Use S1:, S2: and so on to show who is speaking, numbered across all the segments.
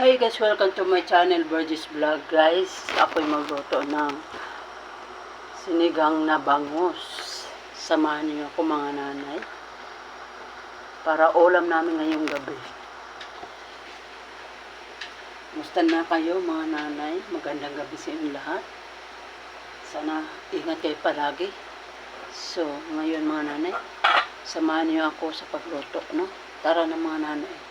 S1: Hi guys, welcome to my channel, Burgess Vlog. Guys, ako'y magluto ng sinigang na bangus. Samahan niyo ako mga nanay para ulam namin ngayong gabi. Musta na kayo mga nanay? Magandang gabi sa inyo lahat. Sana ingat kayo palagi. So, ngayon mga nanay, samahan niyo ako sa pagluto, no? Tara na mga nanay.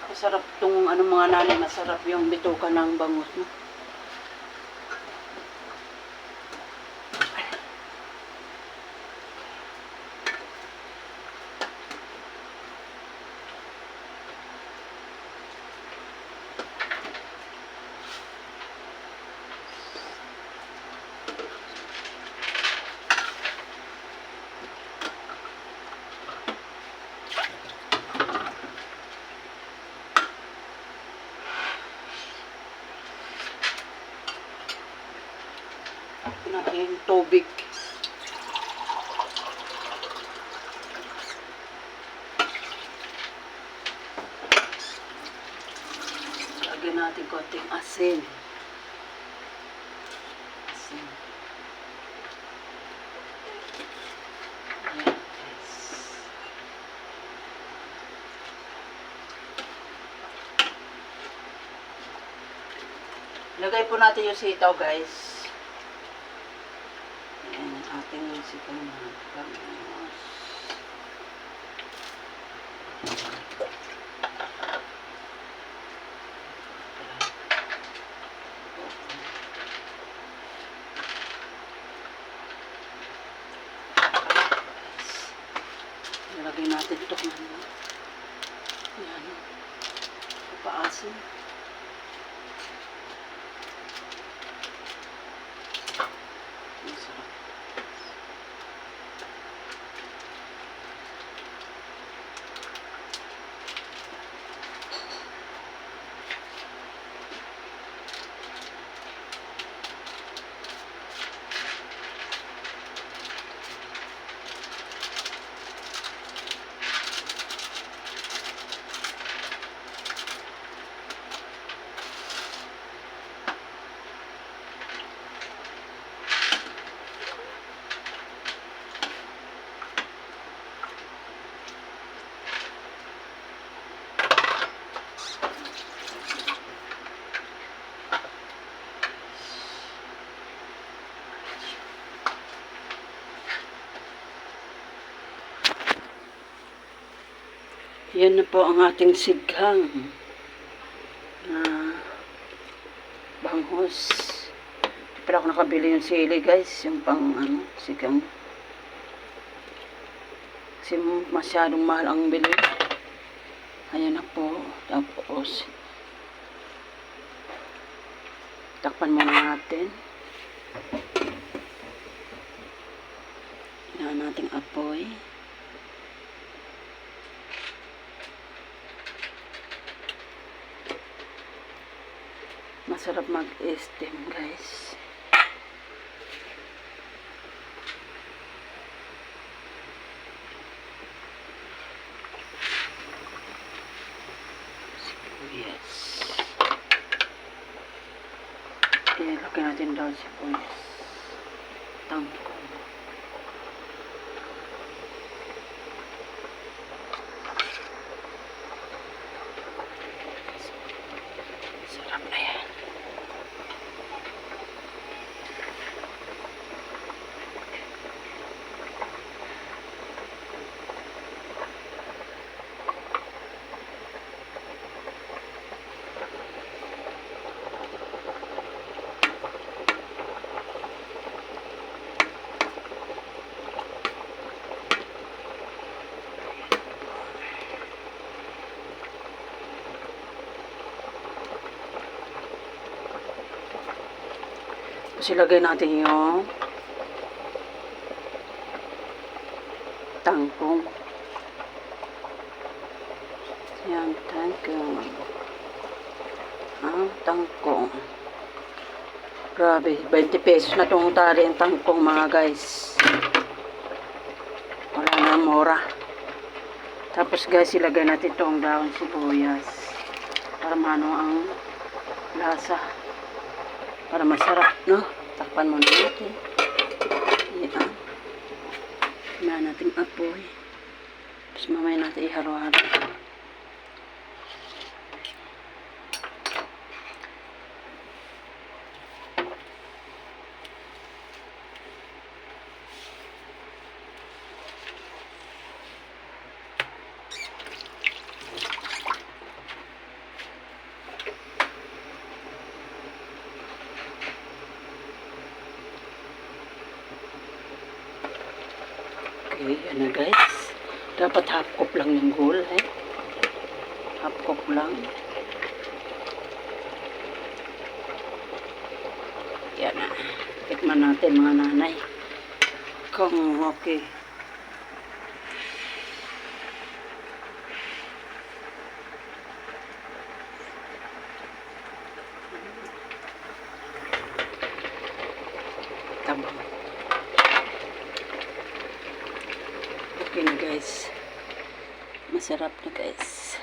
S1: Masarap itong mga nanay, masarap yung bituka ng bangus, no? Yung tubig. Lagyan natin konting asin. Asin. Ayan, guys. Lagay po natin yung sitaw, guys. Ating sitaw na bangus. Nilagay natin ito ng yan, paasin. Masarap. Yan na po ang ating sighang na bangus. Pero ako nakabili yung sili, guys, yung pang sighang. Kasi masyadong mahal ang bili. Ayan na po. Tapos takpan muna natin. Yan nating apoy. Masarap mag-steam, guys. Sibuyas. Ilagay natin daw sibuyas. Tangkong. Tapos ilagay natin yung tangkong. Yan, tangkong. Tangkong. Grabe, 20 pesos na itong tali ang tangkong mga guys. Wala na mura. Tapos guys, ilagay natin itong daon sibuyas. Para maano ang lasa. Para masarap, no? Takpan muna natin. Yan. Hina natin apoy. Tapos mamaya natin iharo-haro. Okay, yan na guys. Dapat half cup lang yung gulay. Half cup lang. Yan na. Tikman natin mga nanay. Kung okay. Tabang. Okay na guys. Masarap na guys.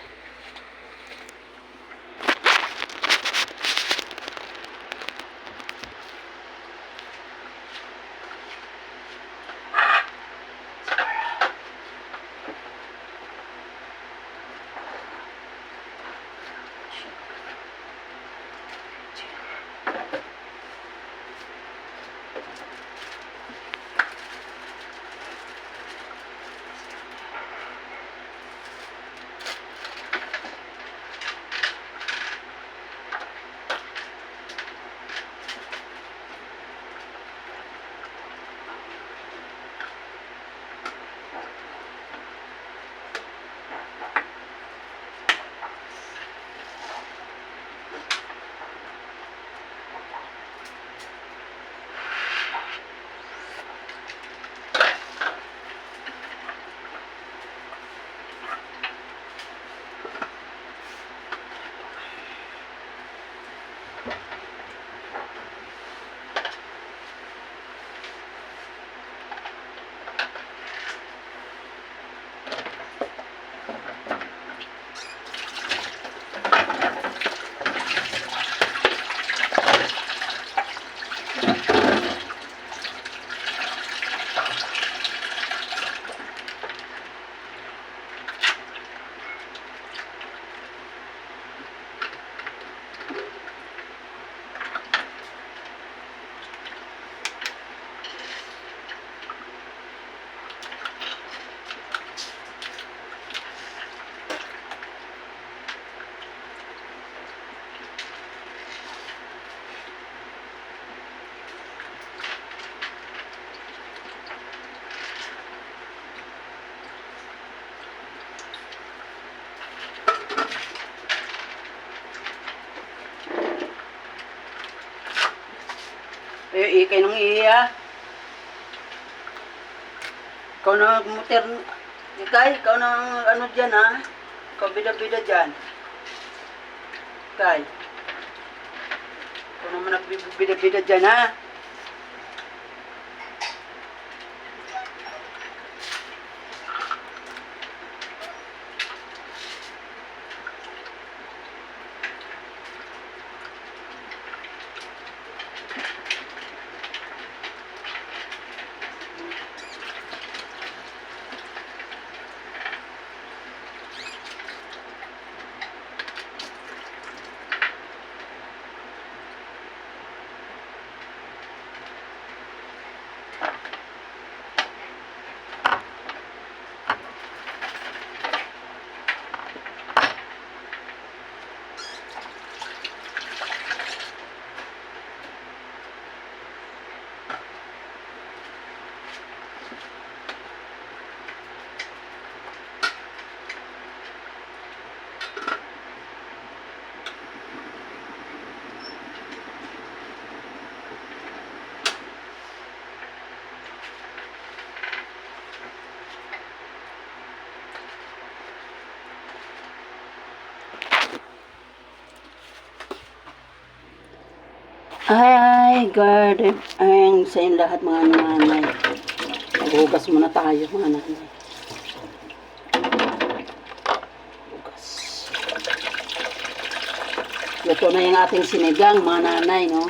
S1: Ikay nang iya. Ikaw na muter. Ikay, ikaw na ano dyan ha. Ikaw bida-bida dyan. Ikay. Ikaw naman nagbida-bida dyan ha. Ay, God. Ay, sa inyo lahat mga nanay. Maghugas muna tayo mga nanay. Hugas. Luto na yung ating sinigang mga nanay, no?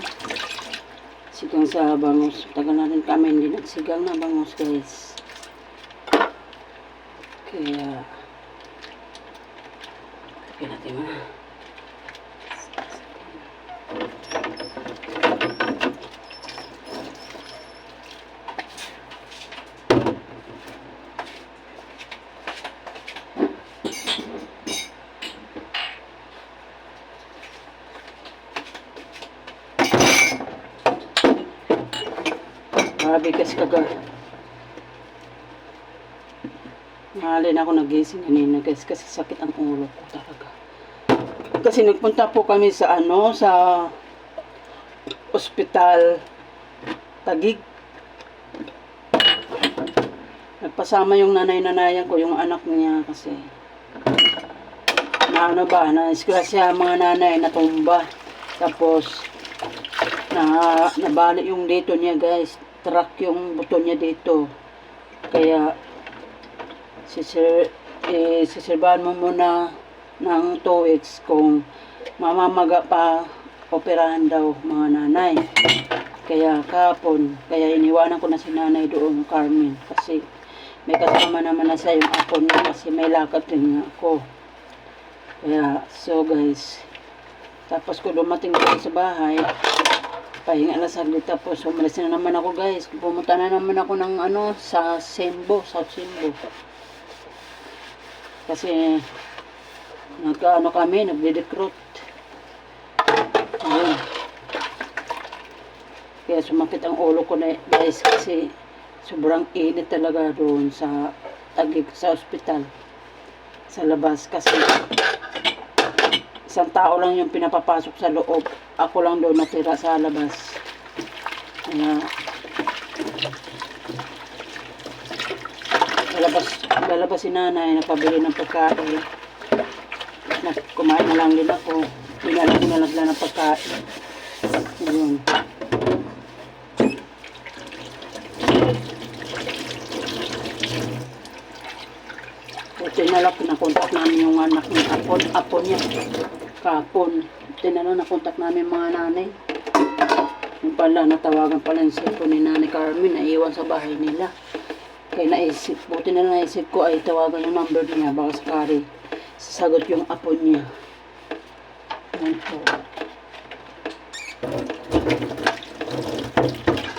S1: Sigang sa bangus. Tagal na rin kami hindi nagsigang na bangus, guys. Kaya, okay natin mga. Grabe kasi mahalin ako nagising kanina guys kasi sakit ang ulo ko talaga. Kasi nagpunta po kami sa sa ospital Taguig. Nagpasama yung nanay-nanayan ko, yung anak niya kasi na-isgrasya mga nanay, natumba. Tapos nabali yung dito niya guys, track yung buto niya dito. Kaya sisirbahan mo muna ng 2 weeks kung mamamaga pa, operahan daw mga nanay. Kaya kaya iniwanan ko na si nanay doon, Carmen, kasi may kasama naman na sa yung apo niya kasi may lakad din nga ako. Kaya so guys, tapos ko dumating ko sa bahay, pahinga na saglit, tapos umalis na naman ako guys. Pumunta na naman ako ng sa South Simbo. Kasi kami, nagde-recruit. Ayun. Kaya sumakit ang ulo ko na guys kasi sobrang init talaga doon sa Taguig, sa ospital. Sa labas kasi isang tao lang yung pinapapasok sa loob. Ako lang doon natira sa labas. Kaya lalabas si nanay, nagpabili ng pagkain. Kumain na lang din ako. Pinala ko na lang ng pagkain. Ayun. Tinalak, nakontak namin yung anak ng apo niya. Kapon. Nakontak namin mga nanay. Yung pala, natawagan pala yung cellphone ni Nanay Carmen, naiwan sa bahay nila. Kaya buti na naisip ko ay tawagan yung number niya, baka sakari sasagot yung apo niya. Yan po.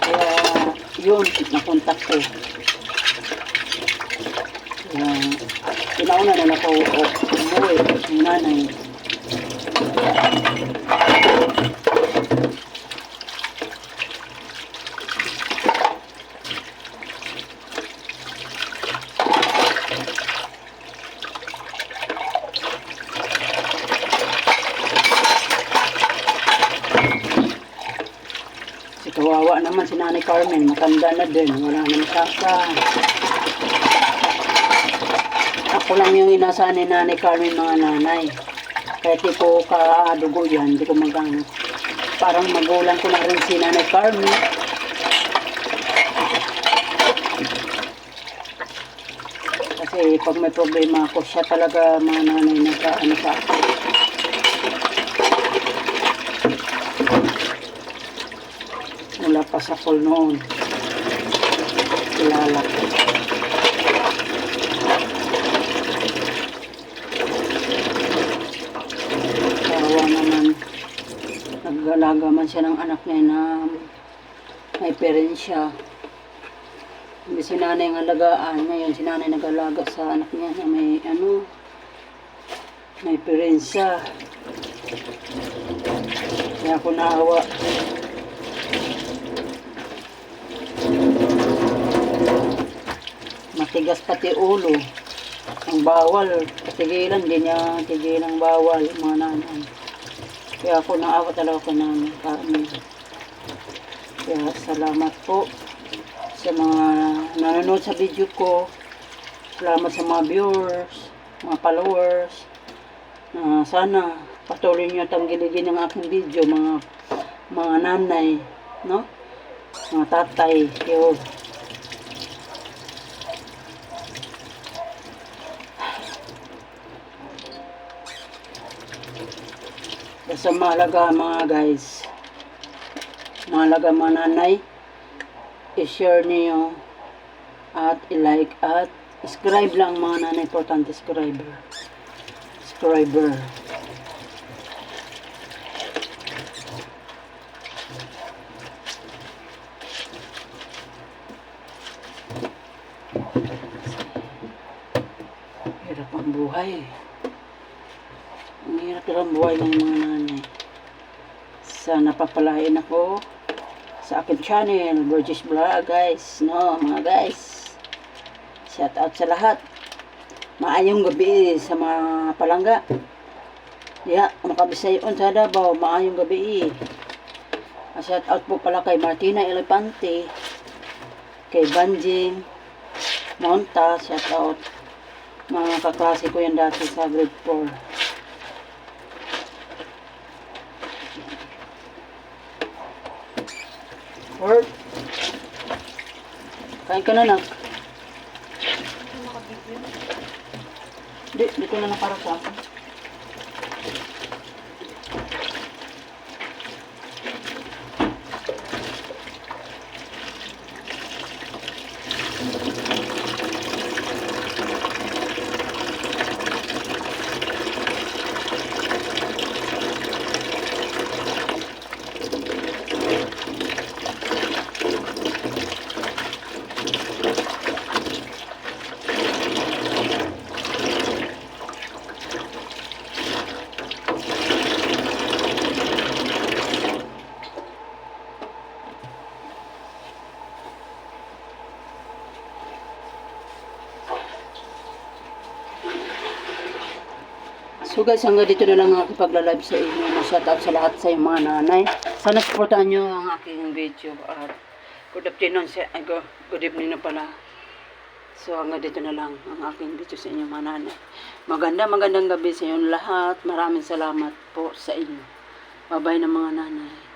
S1: Kaya, yun, nakontak ko. Kaya, pinauna na ako umuwi, yung nanay. Kawawa naman si Nanay Carmen, matanda na din, wala na masaka. Ako lang yung inasahan ni Nanay Carmen mga nanay. Kaya di ko kaadugo yan, di ko magano. Parang magulang ko na rin si Nanay Carmen. Kasi pag may problema ako, siya talaga mga nanay nagkaano sa akin. Mula pa sa pool noon. Kilala ko. Kawawa naman. Nag-alaga man siya ng anak niya na may parensya. Hindi si nanay ang alagaan. Ngayon si nanay nag-alaga sa anak niya na may parensya. Kaya ako naawa. Matigas pati ulo. Ang bawal. Tigilan, hindi niya tigilang bawal mga nanay. Kaya ako naawa talaga ko ng kami. Kaya salamat po sa mga nanonood sa video ko. Salamat sa mga viewers, mga followers. Sana patuloy niyo tanggiligin ang aking video mga mga nanay, no? Mga tatay, yun. Basta mahalaga mga guys, mahalaga mga nanay, i-share niyo at i-like at subscribe lang mga nanay, importante subscriber. Hirap ang buhay. Ang hirap ang buhay ng mga nanay. Sana papalain ako sa akin channel, Burgess Vlog guys. No, mga guys. Shout out sa lahat. Maayong gabi sa mga palangga. Makabisayon sa Davao, maayong gabi. Shout out po pala kay Martina Elepante, kay Banjing Monta, shout out. Mga kaklase ko yan dati sa grade 4. Word. Kain ka na, nak. Di ko na nakarap sa akin. So guys, hanggang dito na lang ang aking pagla-live sa inyo. Shoutout sa lahat sa mga nanay. Sana supportahan nyo ang aking video. At good afternoon, good evening na pala. So hanggang dito na lang ang aking video sa inyo mga nanay. Magandang gabi sa inyo lahat. Maraming salamat po sa inyo. Bye-bye na mga nanay.